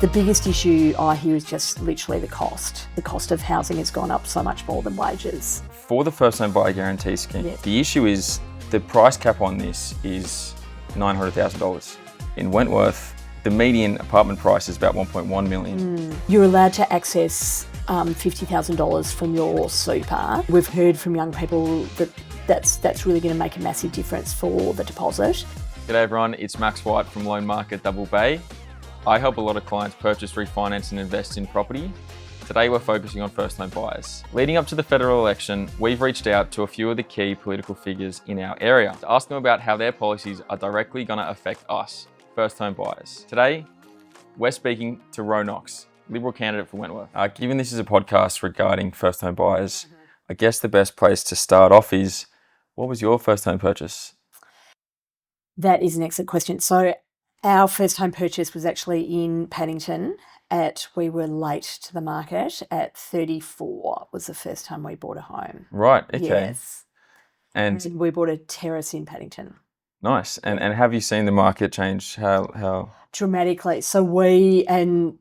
The biggest issue I hear is just literally the cost. The cost of housing has gone up so much more than wages. For the first home buyer guarantee scheme, Yeah. The issue is the price cap on this is $900,000. In Wentworth, the median apartment price is about 1.1 million. You're allowed to access $50,000 from your super. We've heard from young people that that's really going to make a massive difference for the deposit. G'day everyone, it's max.white from Loan Market Double Bay. I help a lot of clients purchase, refinance and invest in property. Today we're focusing on first home buyers. Leading up to the federal election, we've reached out to a few of the key political figures in our area to ask them about how their policies are directly going to affect us, first home buyers. Today, we're speaking to Ro Knox, Liberal candidate for Wentworth. Given this is a podcast regarding first home buyers, I guess the best place to start off is, what was your first home purchase? That is an excellent question. So our first home purchase was actually in Paddington. We were late to the market at 34 was the first time we bought a home. Right, okay. Yes. And we bought a terrace in Paddington. nice. And have you seen the market change? How? Dramatically. So when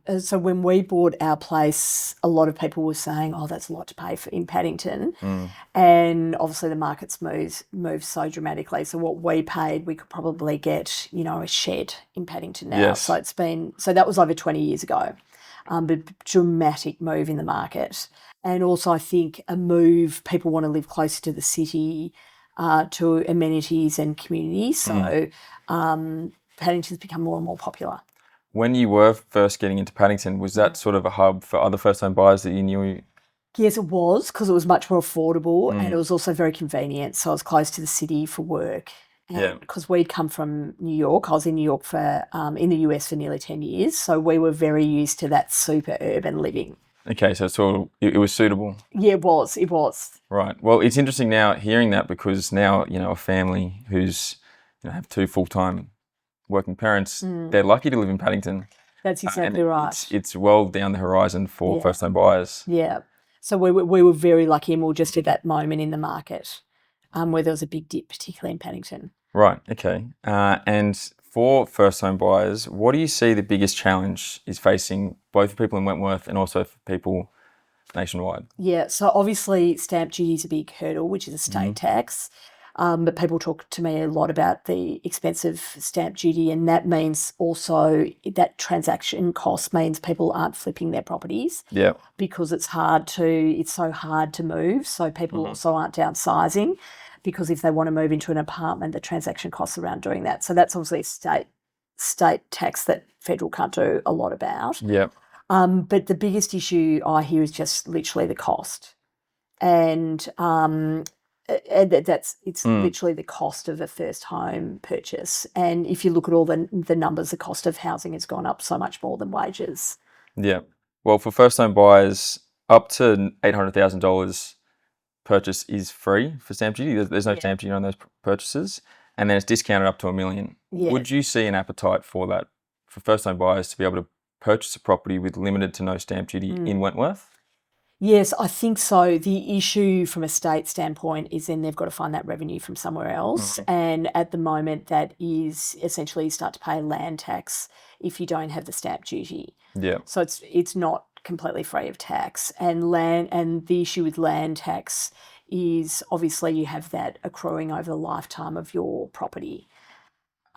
we bought our place, a lot of people were saying, "Oh, that's a lot to pay for in Paddington," and obviously the market's moved so dramatically. So what we paid, we could probably get, a shed in Paddington now. Yes. So that was over 20 years ago, but dramatic move in the market, and also I think a move. People want to live closer to the city, to amenities and communities. So. Paddington's become more and more popular. When you were first getting into Paddington, was that sort of a hub for other first-home buyers that you knew? Yes, it was, because it was much more affordable and it was also very convenient. So I was close to the city for work. Yeah. Because we'd come from New York. I was in New York in the US for nearly 10 years. So we were very used to that super urban living. Okay, so it was suitable. Yeah, it was. Right. Well, it's interesting now hearing that, because now, a family who's, have two full-time working parents, they're lucky to live in Paddington. That's exactly right. It's well down the horizon for first-home buyers. Yeah. So we were very lucky, and we were just at that moment in the market where there was a big dip, particularly in Paddington. Right, okay. And for first-home buyers, what do you see the biggest challenge is facing both people in Wentworth and also for people nationwide? Yeah, so obviously stamp duty is a big hurdle, which is a state tax. But people talk to me a lot about the expensive stamp duty, and that means also that transaction cost means people aren't flipping their properties. Yeah. Because it's so hard to move. So people also aren't downsizing, because if they want to move into an apartment, the transaction costs around doing that. So that's obviously a state tax that federal can't do a lot about. Yeah. But the biggest issue I hear is just literally the cost. And it's literally the cost of a first home purchase. And if you look at all the numbers, the cost of housing has gone up so much more than wages. Yeah. Well, for first home buyers, up to $800,000 purchase is free for stamp duty. There's no stamp duty on those purchases. And then it's discounted up to $1 million. Yeah. Would you see an appetite for that, for first home buyers to be able to purchase a property with limited to no stamp duty in Wentworth? Yes, I think so. The issue from a state standpoint is then they've got to find that revenue from somewhere else. And at the moment, that is essentially you start to pay land tax if you don't have the stamp duty. Yeah. So it's not completely free of tax. And the issue with land tax is obviously you have that accruing over the lifetime of your property.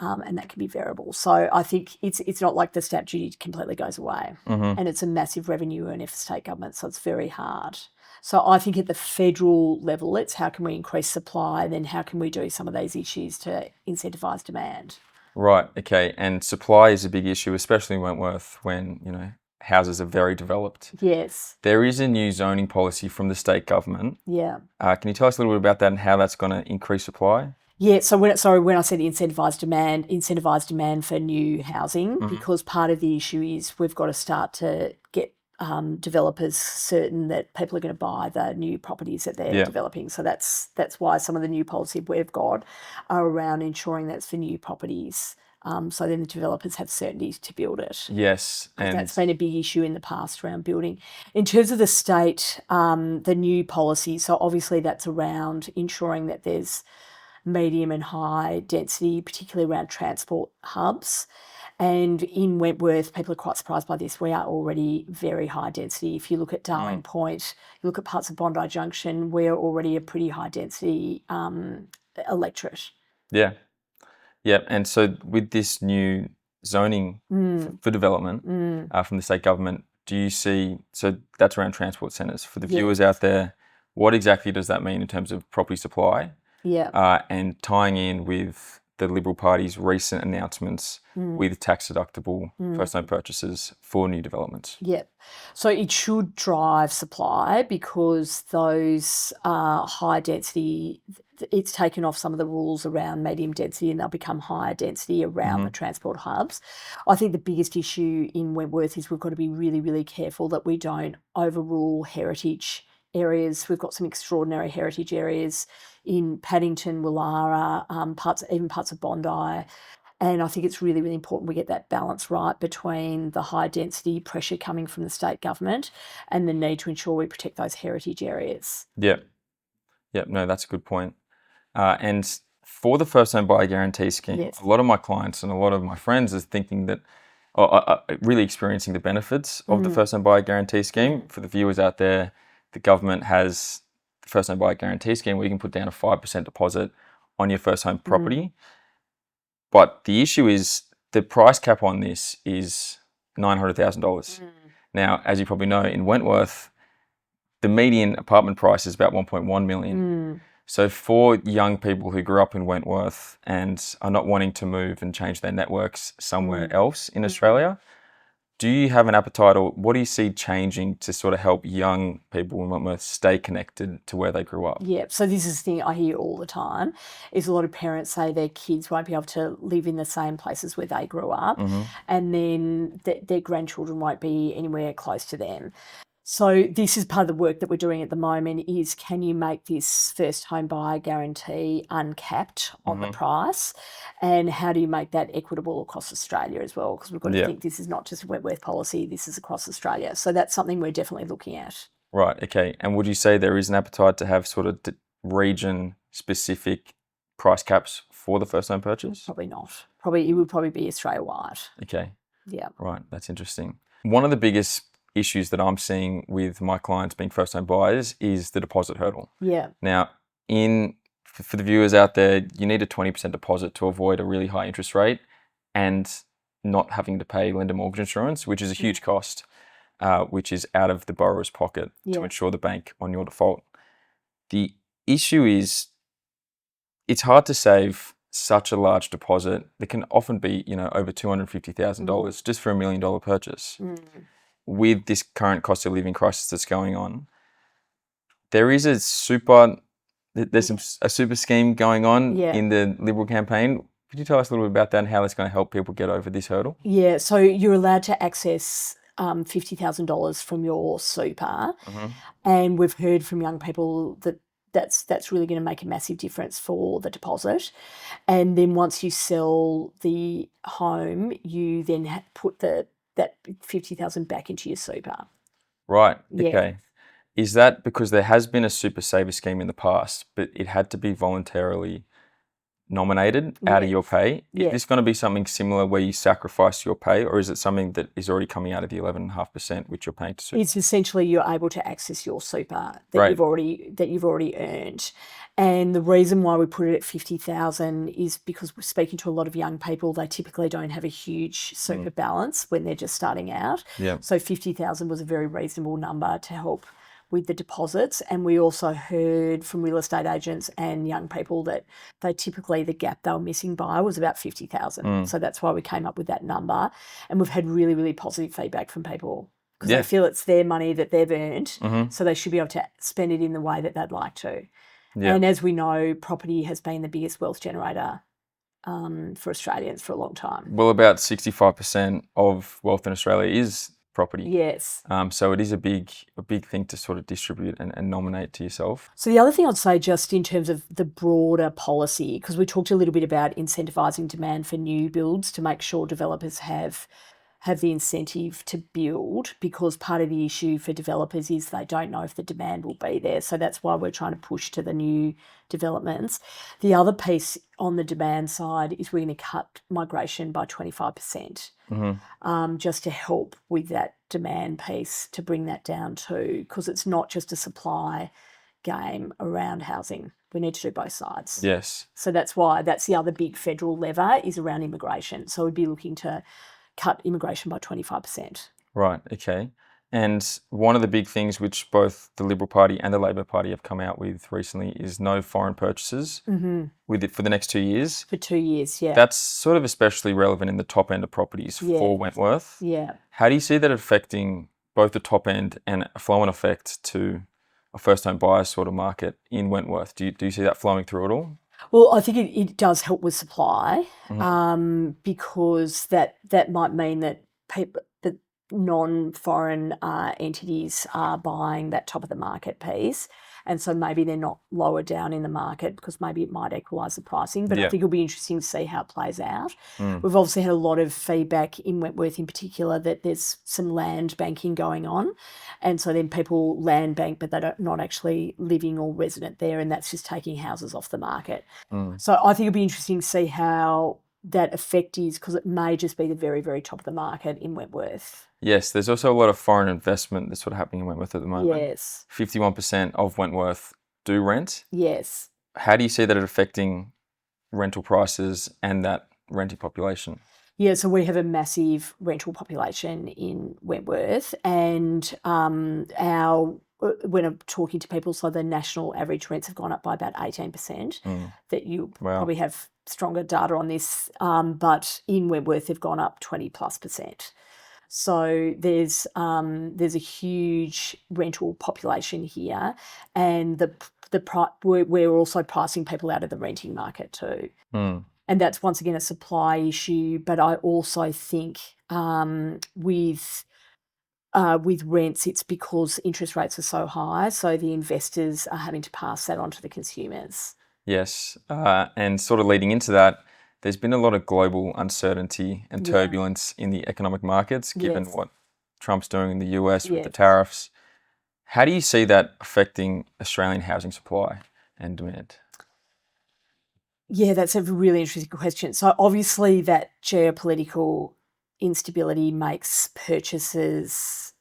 And that can be variable. So I think it's not like the stamp duty completely goes away. And it's a massive revenue earner for state government, so it's very hard. So I think at the federal level, it's how can we increase supply, then how can we do some of these issues to incentivise demand. Right, okay. And supply is a big issue, especially in Wentworth when, houses are very developed. Yes. There is a new zoning policy from the state government. Yeah. Can you tell us a little bit about that and how that's going to increase supply? Yeah, so when I said incentivise demand for new housing, because part of the issue is we've got to start to get developers certain that people are going to buy the new properties that they're developing. So that's why some of the new policy we've got are around ensuring that's for new properties. So then the developers have certainty to build it. Yes. And that's been a big issue in the past around building. In terms of the state, the new policy, so obviously that's around ensuring that there's medium and high density, particularly around transport hubs. And in Wentworth, people are quite surprised by this. We are already very high density. If you look at Darling Point, you look at parts of Bondi Junction, we're already a pretty high density electorate. Yeah. Yeah. And so with this new zoning for development from the state government, do you see, so that's around transport centres. For the viewers out there, what exactly does that mean in terms of property supply? Yeah. And tying in with the Liberal Party's recent announcements with tax deductible first home purchases for new developments. Yep. So it should drive supply because those high density, it's taken off some of the rules around medium density and they'll become higher density around the transport hubs. I think the biggest issue in Wentworth is we've got to be really, really careful that we don't overrule heritage areas. We've got some extraordinary heritage areas in Paddington, Willara, parts of Bondi. And I think it's really, really important we get that balance right between the high density pressure coming from the state government and the need to ensure we protect those heritage areas. Yep. Yep. No, that's a good point. And for the first home buyer guarantee scheme, a lot of my clients and a lot of my friends are thinking that, really experiencing the benefits of the first home buyer guarantee scheme. For the viewers out there, the government has the first home buyer guarantee scheme where you can put down a 5% deposit on your first home property. But the issue is the price cap on this is $900,000. Now, as you probably know, in Wentworth, the median apartment price is about 1.1 million. So for young people who grew up in Wentworth and are not wanting to move and change their networks somewhere else in Australia, do you have an appetite or what do you see changing to sort of help young people in Wentworth stay connected to where they grew up? Yeah, so this is the thing I hear all the time is a lot of parents say their kids won't be able to live in the same places where they grew up and then their grandchildren won't be anywhere close to them. So this is part of the work that we're doing at the moment is can you make this first home buyer guarantee uncapped on the price and how do you make that equitable across Australia as well? Because we've got to think this is not just a Wentworth policy, this is across Australia. So that's something we're definitely looking at. Right, okay. And would you say there is an appetite to have sort of region-specific price caps for the first home purchase? Probably not. It would probably be Australia-wide. Okay. Yeah. Right, that's interesting. One of the biggest issues that I'm seeing with my clients being first home buyers is the deposit hurdle. Yeah. Now, for the viewers out there, you need a 20% deposit to avoid a really high interest rate and not having to pay lender mortgage insurance, which is a huge cost, which is out of the borrower's pocket to insure the bank on your default. The issue is it's hard to save such a large deposit that can often be, over $250,000 just for $1 million purchase. With this current cost of living crisis that's going on, there's a super scheme going on in the Liberal campaign. Could you tell us a little bit about that and how that's going to help people get over this hurdle? Yeah, so you're allowed to access $50,000 from your super, and we've heard from young people that that's really going to make a massive difference for the deposit. And then once you sell the home, you then put that 50,000 back into your super. Right. Okay. Is that because there has been a super saver scheme in the past, but it had to be voluntarily nominated out of your pay? Is this going to be something similar where you sacrifice your pay, or is it something that is already coming out of the 11.5% which you're paying to super? It's essentially you're able to access your super that you've already earned. And the reason why we put it at 50,000 is because we're speaking to a lot of young people. They typically don't have a huge super balance when they're just starting out. Yeah. So 50,000 was a very reasonable number to help with the deposits. And we also heard from real estate agents and young people that the gap they were missing by was about 50,000. So that's why we came up with that number. And we've had really, really positive feedback from people because they feel it's their money that they've earned. So they should be able to spend it in the way that they'd like to. Yeah. And as we know, property has been the biggest wealth generator for Australians for a long time. Well, about 65% of wealth in Australia is property. Yes. So it is a big thing to sort of distribute and nominate to yourself. So the other thing I'd say just in terms of the broader policy, because we talked a little bit about incentivising demand for new builds to make sure developers have have the incentive to build, because part of the issue for developers is they don't know if the demand will be there. So that's why we're trying to push to the new developments. The other piece on the demand side is we're going to cut migration by 25%, just to help with that demand piece, to bring that down too, because it's not just a supply game around housing. We need to do both sides. Yes. So that's why that's the other big federal lever is around immigration. So we'd be looking to cut immigration by 25%. Right, okay. And one of the big things which both the Liberal Party and the Labor Party have come out with recently is no foreign purchases with it for the next 2 years. For 2 years, yeah. That's sort of especially relevant in the top end of properties for Wentworth. Yeah. How do you see that affecting both the top end and a flow-on effect to a first-home buyer sort of market in Wentworth? Do you see that flowing through at all? Well, I think it does help with supply, because that might mean that that non-foreign entities are buying that top of the market piece, and so maybe they're not lower down in the market because maybe it might equalise the pricing. But I think it'll be interesting to see how it plays out. We've obviously had a lot of feedback in Wentworth in particular that there's some land banking going on, and so then people land bank but they're not actually living or resident there, and that's just taking houses off the market. So I think it'll be interesting to see how that effect is, because it may just be the very, very top of the market in Wentworth. Yes, there's also a lot of foreign investment that's sort of happening in Wentworth at the moment. Yes. 51% of Wentworth do rent. Yes. How do you see that affecting rental prices and that renting population? Yeah, so we have a massive rental population in Wentworth, and when I'm talking to people, so the national average rents have gone up by about 18%. That you probably have stronger data on this, but in Wentworth they've gone up 20+%. So there's a huge rental population here, and we're also pricing people out of the renting market too. And that's once again a supply issue. But I also think with rents, it's because interest rates are so high, so the investors are having to pass that on to the consumers. Yes, and sort of leading into that, there's been a lot of global uncertainty and turbulence in the economic markets, given what Trump's doing in the US with the tariffs. How do you see that affecting Australian housing supply and demand? Yeah, that's a really interesting question. So obviously that geopolitical instability makes purchases,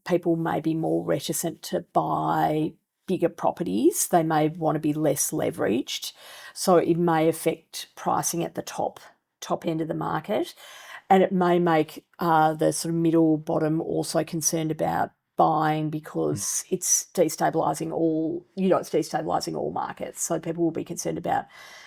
people may be more reticent to buy bigger properties. They may want to be less leveraged. So it may affect pricing at the top end of the market. And it may make the sort of middle bottom also concerned about buying, because it's destabilising all markets. So people will be concerned about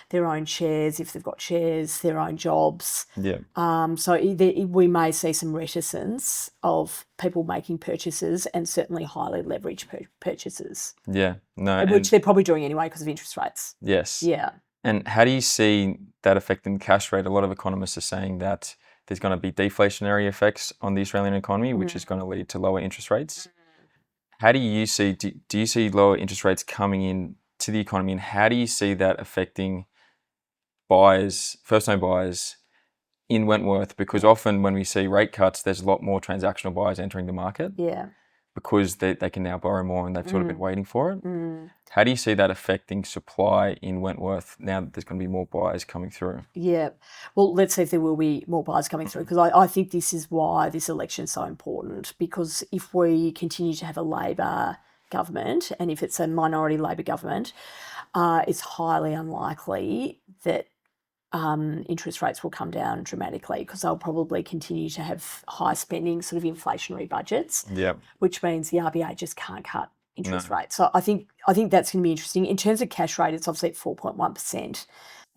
their own shares, if they've got shares, their own jobs. So we may see some reticence of people making purchases, and certainly highly leveraged purchases. Which they're probably doing anyway because of interest rates. Yes. Yeah. And how do you see that affecting the cash rate? A lot of economists are saying that there's going to be deflationary effects on the Australian economy, which is going to lead to lower interest rates. How do you see, do you see lower interest rates coming in to the economy, and how do you see that affecting buyers, first-home buyers in Wentworth? Because often when we see rate cuts, there's a lot more transactional buyers entering the market. Because they can now borrow more, and they've sort of been waiting for it. How do you see that affecting supply in Wentworth now that there's going to be more buyers coming through? Yeah. Well, let's see if there will be more buyers coming through, because I think this is why this election is so important, because if we continue to have a Labor government, and if it's a minority Labor government, it's highly unlikely that interest rates will come down dramatically, because they'll probably continue to have high spending, sort of inflationary budgets, which means the RBA just can't cut interest rates. So I think that's going to be interesting. In terms of cash rate, it's obviously at 4.1%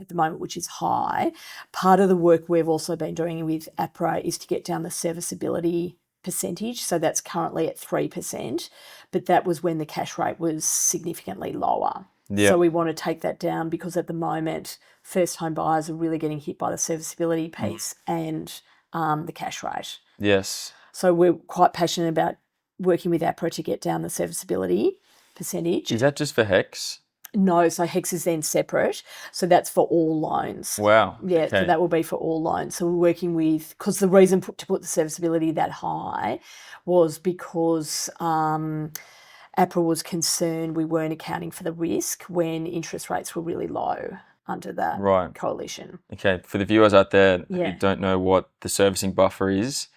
at the moment, which is high. Part of the work we've also been doing with APRA is to get down the serviceability percentage. So that's currently at 3%, but that was when the cash rate was significantly lower. So we want to take that down, because at the moment, first home buyers are really getting hit by the serviceability piece and the cash rate. Yes. So we're quite passionate about working with APRA to get down the serviceability percentage. Is that just for HECS? No, so HEX is then separate. So that's for all loans. Wow. Yeah, so Okay. that will be for all loans. So we're working with, because the reason to put the serviceability that high was because APRA was concerned we weren't accounting for the risk when interest rates were really low under that Right. coalition. Okay. For the viewers out there who Yeah. don't know what the servicing buffer is,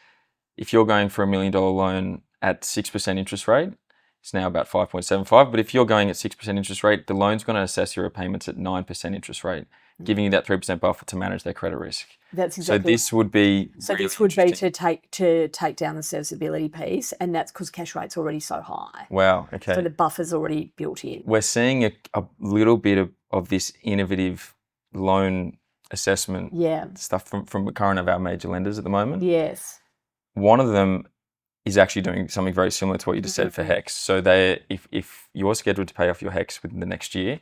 if you're going for $1 million loan at 6% interest rate, it's now about 5.75. But if you're going at 6% interest rate, the loan's going to assess your repayments at 9% interest rate, giving you that 3% buffer to manage their credit risk. That's exactly. So this would be So really this would be interesting. to take down the serviceability piece, and that's because cash rate's already so high. Wow. Okay. So the buffer's already built in. We're seeing a little bit of this innovative loan assessment stuff from current of our major lenders at the moment. Yes. One of them is actually doing something very similar to what you just said for HEX. So if you're scheduled to pay off your HEX within the next year,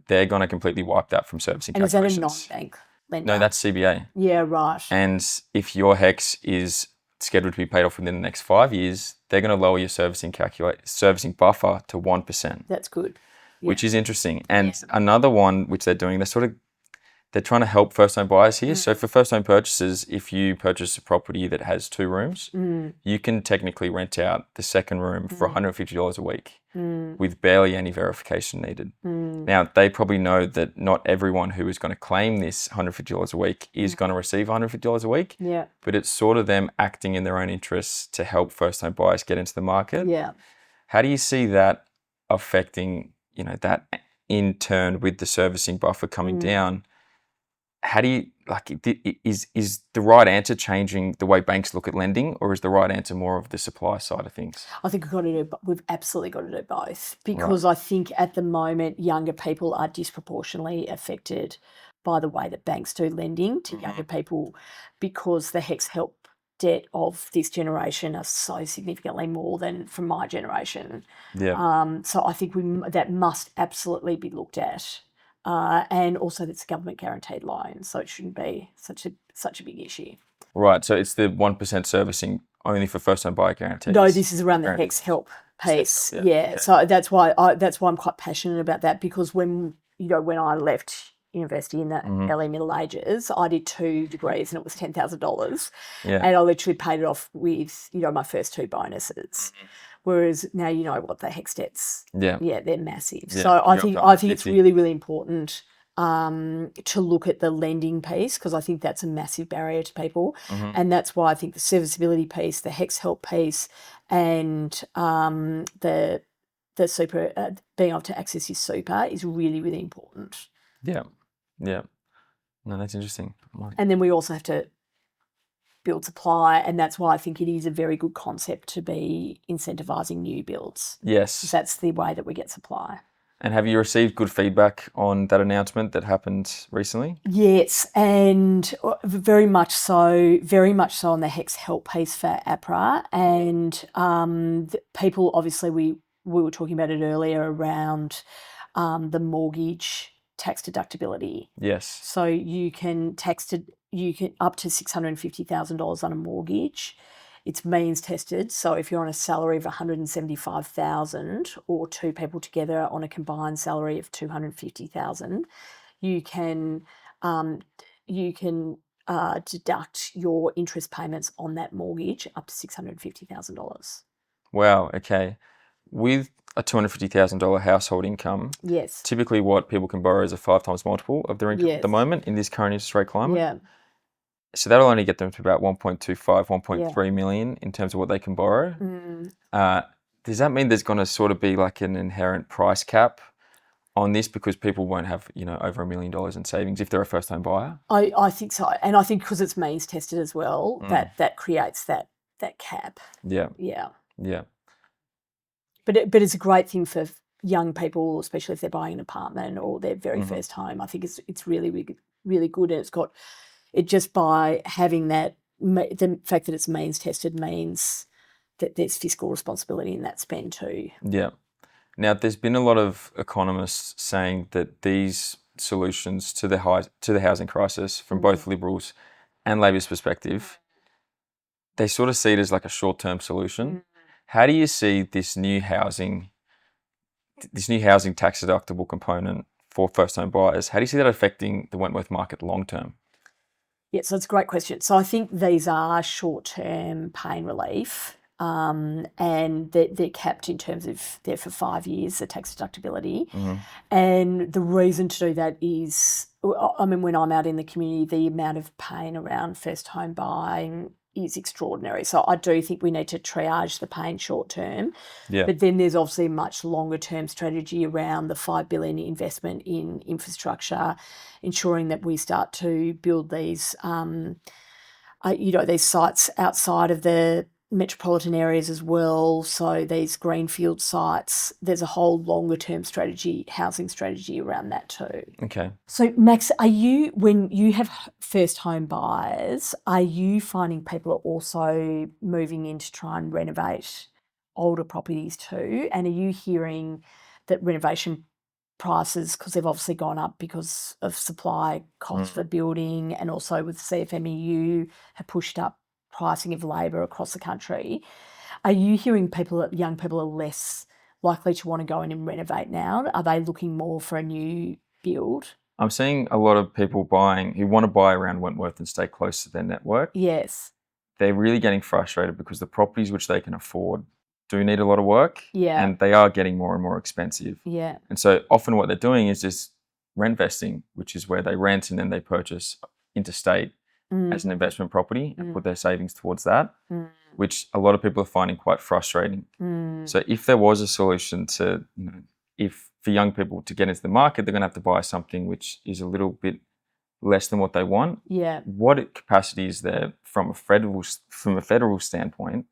they're going to completely wipe that from servicing calculations. And is that a non-bank lender? No, that's CBA. Yeah, right. And if your HEX is scheduled to be paid off within the next 5 years, they're going to lower your servicing buffer to 1%. That's good. Yeah. Which is interesting. And another one which they're doing, they're trying to help first-home buyers here. So for first-home purchasers, if you purchase a property that has 2 rooms, you can technically rent out the second room for $150 a week with barely any verification needed. Now, they probably know that not everyone who is going to claim this $150 a week is going to receive $150 a week. Yeah. But it's sort of them acting in their own interests to help first-home buyers get into the market. Yeah. How do you see that affecting, that in turn with the servicing buffer coming down? How do you, is the right answer changing the way banks look at lending, or is the right answer more of the supply side of things? I think we've absolutely got to do both, because I think at the moment younger people are disproportionately affected by the way that banks do lending to younger people, because the HEX help debt of this generation are so significantly more than from my generation. Yeah. So I think that must absolutely be looked at. And also that's a government guaranteed loan, so it shouldn't be such a big issue. Right, so it's the 1% servicing only for first home buyer guarantees. No, this is around the HEX help piece. Yeah. Okay. So that's why I'm quite passionate about that, because when I left university in the early Middle Ages, I did 2 degrees and it was $10,000. Yeah. And I literally paid it off with my first 2 bonuses. Whereas now what the HEX debts, they're massive. Yeah, so I think it's 50. really, really important to look at the lending piece, because I think that's a massive barrier to people. And that's why I think the serviceability piece, the HEX help piece, and the super, being able to access your super is really, really important. Yeah. Yeah. No, that's interesting. And then we also have to build supply, and that's why I think it is a very good concept to be incentivising new builds. Yes. That's the way that we get supply. And have you received good feedback on that announcement that happened recently? Yes, and very much so on the HEX help piece for APRA. And people, obviously, we were talking about it earlier around the mortgage tax deductibility. Yes. So you can up to $650,000 on a mortgage. It's means tested. So if you're on a salary of $175,000 or 2 people together on a combined salary of $250,000, you can deduct your interest payments on that mortgage up to $650,000. Wow. Okay. With a $250,000 household income, yes, typically what people can borrow is a 5 times multiple of their income at the moment in this current interest rate climate. Yeah. So that'll only get them to about 1.25, 1.3 million in terms of what they can borrow. Does that mean there's going to sort of be like an inherent price cap on this, because people won't have, over $1 million in savings if they're a first home buyer? I think so. And I think because it's means tested as well, that creates that cap. Yeah. Yeah. Yeah. But it's a great thing for young people, especially if they're buying an apartment or their very first home. I think it's really, really, really good. And it just by having that, the fact that it's means tested means that there's fiscal responsibility in that spend too. Yeah. Now, there's been a lot of economists saying that these solutions to the housing crisis, from both Liberals and Labor's perspective, they sort of see it as like a short-term solution. How do you see this new housing this new housing tax deductible component for first home buyers. How do you see that affecting the Wentworth market long term? Yeah, so it's a great question. So I think these are short-term pain relief, and they're capped in terms of they're for 5 years, the tax deductibility. And the reason to do that is, I mean, when I'm out in the community, the amount of pain around first home buying is extraordinary. So I do think we need to triage the pain short term. Yeah. But then there's obviously a much longer term strategy around the 5 billion investment in infrastructure, ensuring that we start to build these, these sites outside of the metropolitan areas as well. So these greenfield sites, there's a whole longer term strategy, housing strategy around that too. Okay. So Max, when you have first home buyers, are you finding people are also moving in to try and renovate older properties too? And are you hearing that renovation prices, because they've obviously gone up because of supply costs for building, and also with CFMEU have pushed up pricing of labour across the country. Are you hearing young people are less likely to want to go in and renovate now? Are they looking more for a new build? I'm seeing a lot of people who want to buy around Wentworth and stay close to their network. Yes. They're really getting frustrated because the properties which they can afford do need a lot of work. Yeah. And they are getting more and more expensive. Yeah. And so often what they're doing is just rent vesting, which is where they rent and then they purchase interstate as an investment property and put their savings towards that, which a lot of people are finding quite frustrating. So if there was a solution to, if for young people to get into the market, they're going to have to buy something which is a little bit less than what they want. Yeah. What capacity is there from a federal standpoint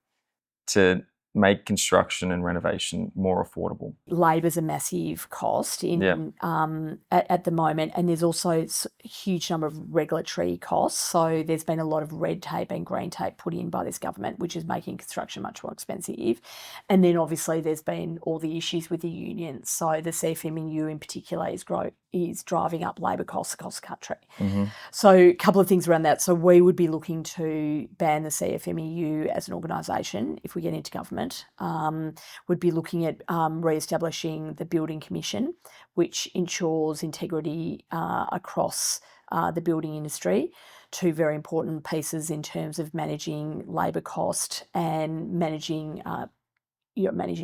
to make construction and renovation more affordable? Labor's a massive cost at the moment, and there's also a huge number of regulatory costs. So there's been a lot of red tape and green tape put in by this government, which is making construction much more expensive. And then obviously there's been all the issues with the unions. So the CFMEU in particular is driving up labour costs across the country. So a couple of things around that. So we would be looking to ban the CFMEU as an organisation if we get into government. Would be looking at re-establishing the Building Commission, which ensures integrity across the building industry. Two very important pieces in terms of managing labour cost and managing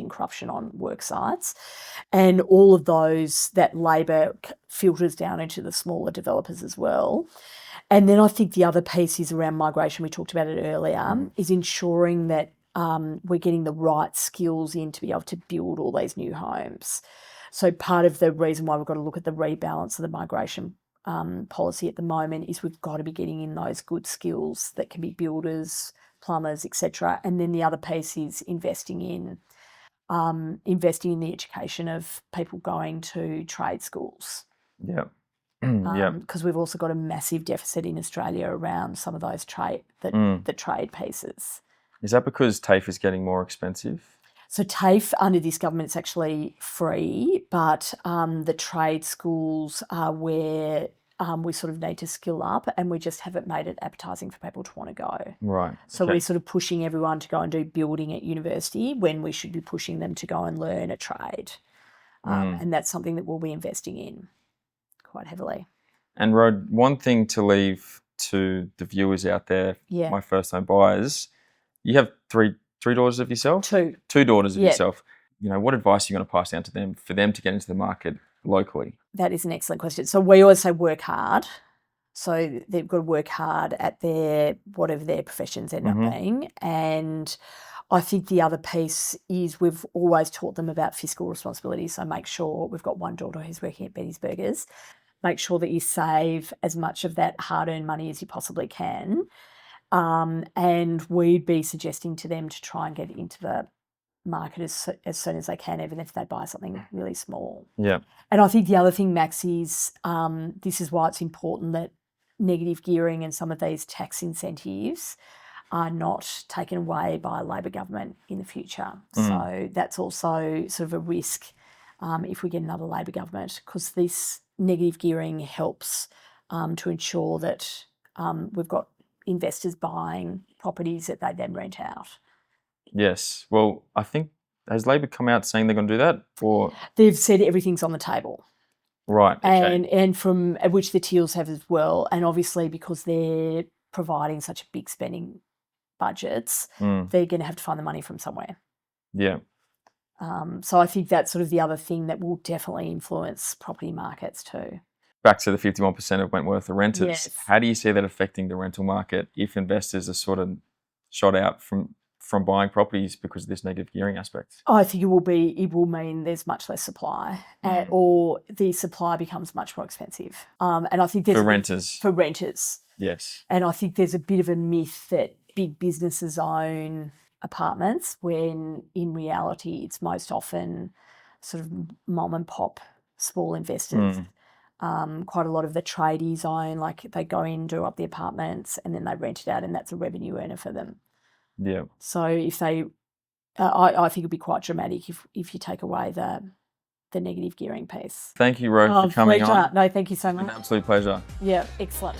corruption on work sites. And all of those, that labour filters down into the smaller developers as well. And then I think the other piece is around migration. We talked about it earlier, is ensuring that we're getting the right skills in to be able to build all these new homes. So part of the reason why we've got to look at the rebalance of the migration policy at the moment is we've got to be getting in those good skills that can be builders, plumbers, etc. And then the other piece is investing in the education of people going to trade schools. Yeah. Because we've also got a massive deficit in Australia around some of those the trade pieces. Is that because TAFE is getting more expensive? So TAFE under this government is actually free, but the trade schools are where we sort of need to skill up, and we just haven't made it appetising for people to want to go. Right. So we're sort of pushing everyone to go and do building at university when we should be pushing them to go and learn a trade. And that's something that we'll be investing in quite heavily. And Ro, one thing to leave to the viewers out there, my first home buyers, you have three daughters of yourself? Two daughters of yourself. What advice are you going to pass down to them for them to get into the market locally? That is an excellent question. So we always say work hard. So they've got to work hard at whatever their professions end up being. And I think the other piece is we've always taught them about fiscal responsibility. So make sure, we've got one daughter who's working at Betty's Burgers, make sure that you save as much of that hard-earned money as you possibly can. And we'd be suggesting to them to try and get into the market as soon as they can, even if they buy something really small. Yeah. And I think the other thing, Max, is this is why it's important that negative gearing and some of these tax incentives are not taken away by a Labor government in the future. So that's also sort of a risk if we get another Labor government, because this negative gearing helps to ensure that we've got investors buying properties that they then rent out. Yes. Well, I think Has Labor come out saying they're going to do that? Or They've said everything's on the table. right, okay. And from which the Teals have as well. And obviously because they're providing such a big spending budgets, they're going to have to find the money from somewhere. Yeah. So I think that's sort of the other thing that will definitely influence property markets too. Back to the 51% of Wentworth are renters. Yes. How do you see that affecting the rental market if investors are sort of shot out from buying properties because of this negative gearing aspect? I think it will mean there's much less supply, or the supply becomes much more expensive. And I think there's for renters. Yes. And I think there's a bit of a myth that big businesses own apartments when in reality it's most often sort of mom and pop small investors. Quite a lot of the tradies own, like they go in, do up the apartments and then they rent it out and that's a revenue earner for them. Yeah. So if they, I think it'd be quite dramatic if you take away the negative gearing piece. Thank you, Ro, for coming on. No, thank you so much. An absolute pleasure. Yeah, excellent.